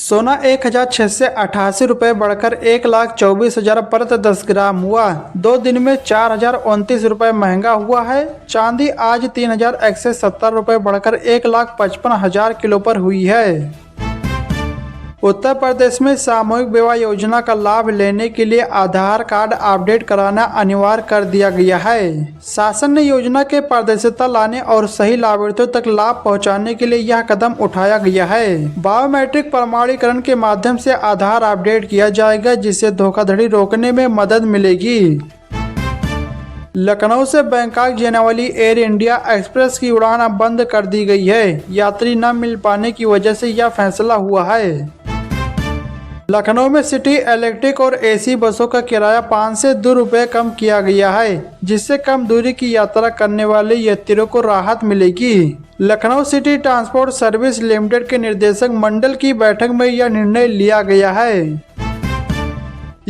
सोना 1,688 रुपये बढ़कर 1,24,000 प्रति 10 ग्राम हुआ। 2 दिन में 4,029 रुपये महंगा हुआ है। चांदी आज 3,170 रुपये बढ़कर 1,55,000 किलो पर हुई है। उत्तर प्रदेश में सामूहिक विवाह योजना का लाभ लेने के लिए आधार कार्ड अपडेट कराना अनिवार्य कर दिया गया है। शासन ने योजना के पारदर्शिता लाने और सही लाभार्थियों तक लाभ पहुंचाने के लिए यह कदम उठाया गया है। बायोमेट्रिक प्रमाणीकरण के माध्यम से आधार अपडेट किया जाएगा, जिससे धोखाधड़ी रोकने में मदद मिलेगी। लखनऊ से बैंकॉक जाने वाली एयर इंडिया एक्सप्रेस की उड़ान अब बंद कर दी गई है। यात्री न मिल पाने की वजह से यह फैसला हुआ है। लखनऊ में सिटी इलेक्ट्रिक और एसी बसों का किराया 5 से 2 रुपये कम किया गया है, जिससे कम दूरी की यात्रा करने वाले यात्रियों को राहत मिलेगी। Lucknow city transport service limited के निदेशक मंडल की बैठक में यह निर्णय लिया गया है।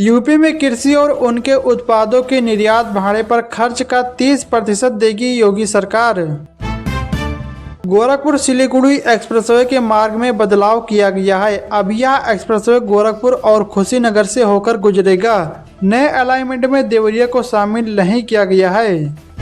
यूपी में कृषि और उनके उत्पादों के निर्यात भाड़े पर खर्च का 30% देगी योगी सरकार। गोरखपुर सिलीगुड़ी एक्सप्रेसवे के मार्ग में बदलाव किया गया है। अब यह एक्सप्रेसवे गोरखपुर और कुशीनगर से होकर गुजरेगा। नए अलाइनमेंट में देवरिया को शामिल नहीं किया गया है।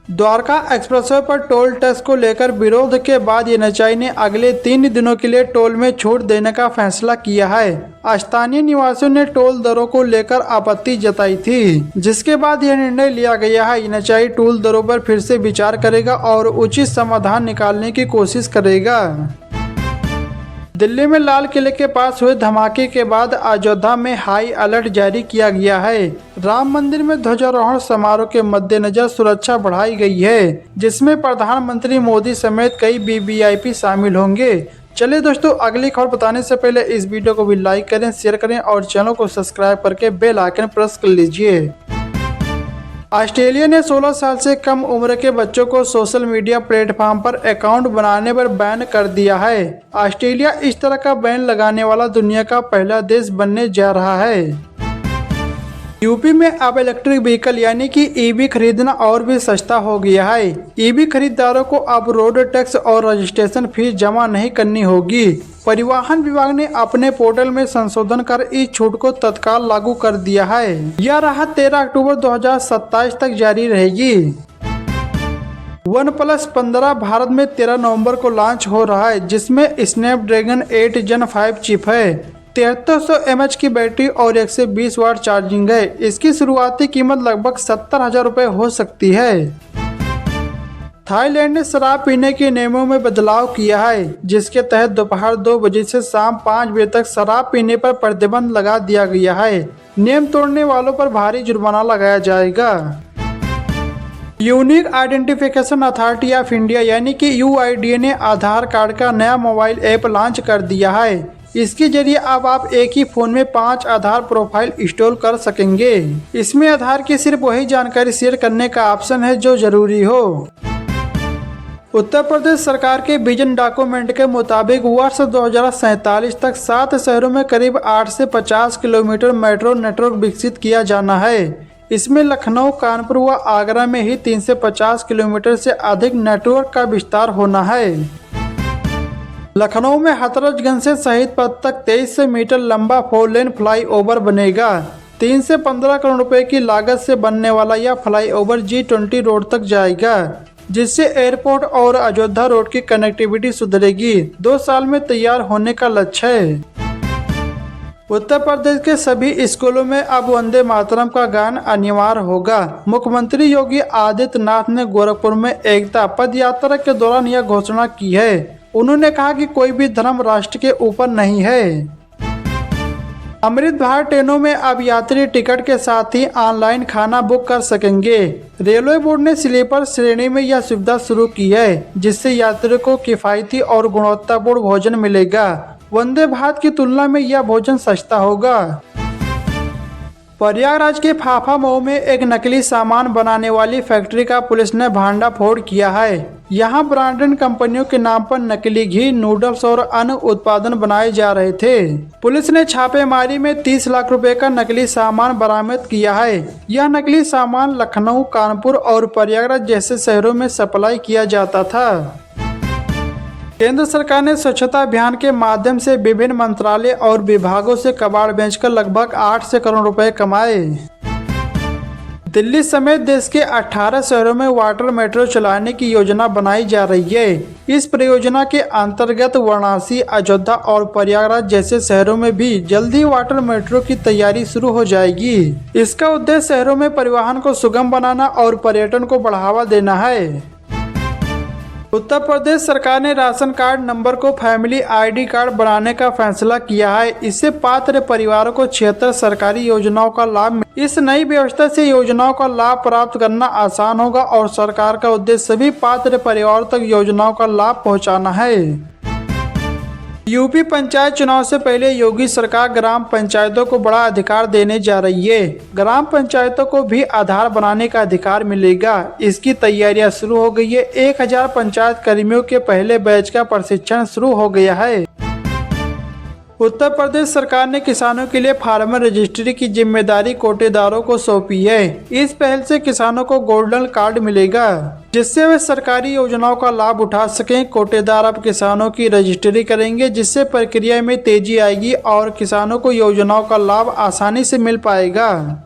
द्वारका एक्सप्रेसवे पर टोल टैक्स को लेकर विरोध के बाद एनएचएआई ने अगले 3 दिनों के लिए टोल में छूट देने का फैसला किया है। स्थानीय निवासियों ने टोल दरों को लेकर आपत्ति जताई थी, जिसके बाद यह निर्णय लिया गया है। एनएचएआई टोल दरों पर फिर से विचार करेगा और उचित समाधान निकालने की कोशिश करेगा। दिल्ली में लाल किले के पास हुए धमाके के बाद अयोध्या में हाई अलर्ट जारी किया गया है। राम मंदिर में ध्वजारोहण समारोह के मद्देनजर सुरक्षा बढ़ाई गई है, जिसमें प्रधानमंत्री मोदी समेत कई वीवीआईपी शामिल होंगे। चलिए दोस्तों, अगली खबर बताने से पहले इस वीडियो को भी लाइक करें, शेयर करें और चैनल को सब्सक्राइब करके बेल आइकन प्रेस कर लीजिए। ऑस्ट्रेलिया ने 16 साल से कम उम्र के बच्चों को सोशल मीडिया प्लेटफॉर्म पर अकाउंट बनाने पर बैन कर दिया है। ऑस्ट्रेलिया इस तरह का बैन लगाने वाला दुनिया का पहला देश बनने जा रहा है। यूपी में अब इलेक्ट्रिक व्हीकल यानी कि ईवी खरीदना और भी सस्ता हो गया है। ईवी खरीदारों को अब रोड टैक्स और रजिस्ट्रेशन फीस जमा नहीं करनी होगी। परिवहन विभाग ने अपने पोर्टल में संशोधन कर इस छूट को तत्काल लागू कर दिया है। यह राहत 13 अक्टूबर 2027 तक जारी रहेगी। OnePlus 15 भारत में 13 नवंबर को लॉन्च हो रहा है, जिसमें स्नैपड्रैगन 8 Gen 5 चिप है। 7300 mAh की बैटरी और 120 वाट चार्जिंग है। इसकी शुरुआती कीमत लगभग 70,000 रुपये हो सकती है। थाईलैंड ने शराब पीने के नियमों में बदलाव किया है, जिसके तहत दोपहर 2 बजे से शाम 5 बजे तक शराब पीने पर प्रतिबंध लगा दिया गया है। नियम तोड़ने वालों पर भारी जुर्माना लगाया जाएगा। Unique identification authority of India यानी कि UIDAI ने आधार कार्ड का नया मोबाइल ऐप लॉन्च कर दिया है। इसके जरिए अब आप एक ही फोन में 5 आधार प्रोफाइल इंस्टॉल कर सकेंगे। इसमें आधार की सिर्फ वही जानकारी शेयर करने का ऑप्शन है जो जरूरी हो। उत्तर प्रदेश सरकार के विजन डॉक्यूमेंट के मुताबिक वर्ष 2047 तक 7 शहरों में करीब 8 से 50 किलोमीटर मेट्रो नेटवर्क विकसित किया जाना है। इसमें लखनऊ, कानपुर व आगरा में ही 3 से 50 किलोमीटर से अधिक नेटवर्क का विस्तार होना है। लखनऊ में हथरजगंज से शहीद पथ तक 23 मीटर लंबा 4 लेन फ्लाईओवर बनेगा। 3 से 15 करोड़ रुपए की लागत से बनने वाला यह फ्लाईओवर G20 रोड तक जाएगा, जिससे एयरपोर्ट और अयोध्या रोड की कनेक्टिविटी सुधरेगी। 2 साल में तैयार होने का लक्ष्य है। उत्तर प्रदेश के सभी स्कूलों में अब वंदे मातरम का गान अनिवार्य होगा। मुख्यमंत्री योगी आदित्यनाथ ने गोरखपुर में एकता पद यात्रा के दौरान यह घोषणा की है। उन्होंने कहा कि कोई भी धर्म राष्ट्र के ऊपर नहीं है। अमृत भारत ट्रेनों में अब यात्री टिकट के साथ ही ऑनलाइन खाना बुक कर सकेंगे। रेलवे बोर्ड ने स्लीपर श्रेणी में यह सुविधा शुरू की है, जिससे यात्रियों को किफायती और गुणवत्तापूर्ण भोजन मिलेगा। वंदे भारत की तुलना में यह भोजन सस्ता होगा। प्रयागराज के फाफा मऊ में एक नकली सामान बनाने वाली फैक्ट्री का पुलिस ने भांडाफोड़ किया है। यहां ब्रांडेड कंपनियों के नाम पर नकली घी, नूडल्स और अन्य उत्पादन बनाए जा रहे थे। पुलिस ने छापेमारी में 30 लाख रुपए का नकली सामान बरामद किया है। यह नकली सामान लखनऊ, कानपुर और प्रयागराज जैसे शहरों में सप्लाई किया जाता था। केंद्र सरकार ने स्वच्छता अभियान के माध्यम से विभिन्न मंत्रालय और विभागों से कबाड़ बेचकर लगभग 8 से करोड़ रुपए कमाए। दिल्ली समेत देश के 18 शहरों में वाटर मेट्रो चलाने की योजना बनाई जा रही है। इस परियोजना के अंतर्गत वाराणसी, अयोध्या और प्रयागराज जैसे शहरों में भी जल्दी वाटर मेट्रो की तैयारी शुरू हो जाएगी। इसका उद्देश्य शहरों में परिवहन को सुगम बनाना और पर्यटन को बढ़ावा देना है। उत्तर प्रदेश सरकार ने राशन कार्ड नंबर को फैमिली आईडी कार्ड बनाने का फैसला किया है। इससे पात्र परिवारों को 76 सरकारी योजनाओं का लाभ। इस नई व्यवस्था से योजनाओं का लाभ प्राप्त करना आसान होगा और सरकार का उद्देश्य सभी पात्र परिवारों तक योजनाओं का लाभ पहुंचाना है। यूपी पंचायत चुनाव से पहले योगी सरकार ग्राम पंचायतों को बड़ा अधिकार देने जा रही है। ग्राम पंचायतों को भी आधार बनाने का अधिकार मिलेगा। इसकी तैयारियां शुरू हो गई है। 1000 पंचायत कर्मियों के पहले बैच का प्रशिक्षण शुरू हो गया है। उत्तर प्रदेश सरकार ने किसानों के लिए फार्मर रजिस्ट्री की जिम्मेदारी कोटेदारों को सौंपी है। इस पहल से किसानों को गोल्डन कार्ड मिलेगा, जिससे वे सरकारी योजनाओं का लाभ उठा सकें। कोटेदार अब किसानों की रजिस्ट्री करेंगे, जिससे प्रक्रिया में तेजी आएगी और किसानों को योजनाओं का लाभ आसानी से मिल पाएगा।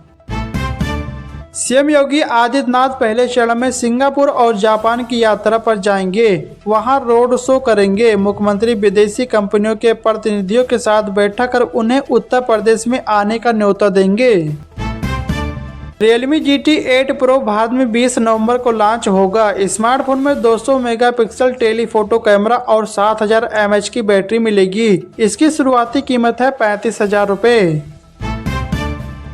सीएम योगी आदित्यनाथ पहले चरण में सिंगापुर और जापान की यात्रा पर जाएंगे। वहां रोड शो करेंगे। मुख्यमंत्री विदेशी कंपनियों के प्रतिनिधियों के साथ बैठक कर उन्हें उत्तर प्रदेश में आने का न्योता देंगे। Realme GT 8 Pro भारत में 20 नवंबर को लॉन्च होगा। स्मार्टफोन में 200 मेगापिक्सल टेलीफोटो कैमरा और 7000 mAh की बैटरी मिलेगी। इसकी शुरुआती कीमत है 35,000 रुपये।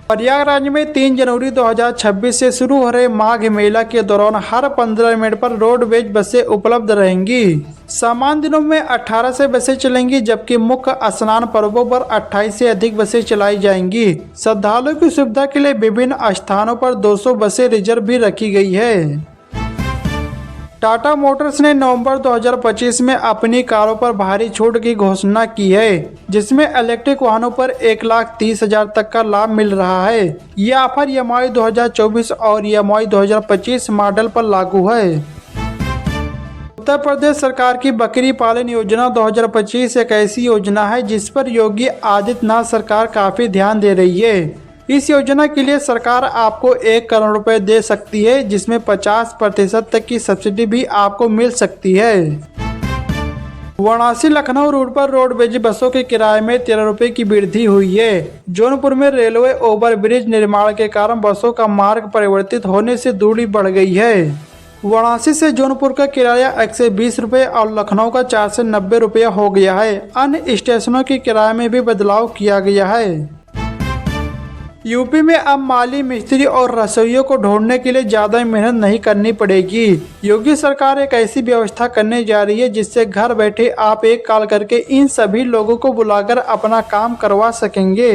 प्रयागराज में 3 जनवरी 2026 से शुरू हो रहे माघ मेला के दौरान हर 15 मिनट पर रोडवेज बसें उपलब्ध रहेंगी। सामान्य दिनों में 18 से बसें चलेंगी, जबकि मुख्य स्नान पर्वों पर 28 से अधिक बसें चलाई जाएंगी। श्रद्धालुओं की सुविधा के लिए विभिन्न स्थानों पर 200 बसें रिजर्व भी रखी गई है। टाटा मोटर्स ने नवंबर 2025 में अपनी कारों पर भारी छूट की घोषणा की है, जिसमें इलेक्ट्रिक वाहनों पर 1,30,000 तक का लाभ मिल रहा है। यह ऑफर EMI 2024 और EMI 2025 मॉडल पर लागू है। उत्तर प्रदेश सरकार की बकरी पालन योजना 2025 एक ऐसी योजना है जिस पर योगी आदित्यनाथ सरकार काफी ध्यान दे रही है। इस योजना के लिए सरकार आपको 1 करोड़ रुपए दे सकती है, जिसमें 50% तक की सब्सिडी भी आपको मिल सकती है। वाराणसी लखनऊ रूट पर रोडवेज बसों के किराए में 13 रुपए की वृद्धि हुई है। जौनपुर में रेलवे ओवरब्रिज निर्माण के कारण बसों का मार्ग परिवर्तित होने से दूरी बढ़ गई है। वाराणसी से जौनपुर का किराया 120 रुपये और लखनऊ का 4 से 90 रुपया हो गया है। अन्य स्टेशनों के किराए में भी बदलाव किया गया है। यूपी में अब माली, मिस्त्री और रसोइयों को ढूंढने के लिए ज्यादा मेहनत नहीं करनी पड़ेगी। योगी सरकार एक ऐसी व्यवस्था करने जा रही है जिससे घर बैठे आप एक कॉल करके इन सभी लोगों को बुलाकर अपना काम करवा सकेंगे।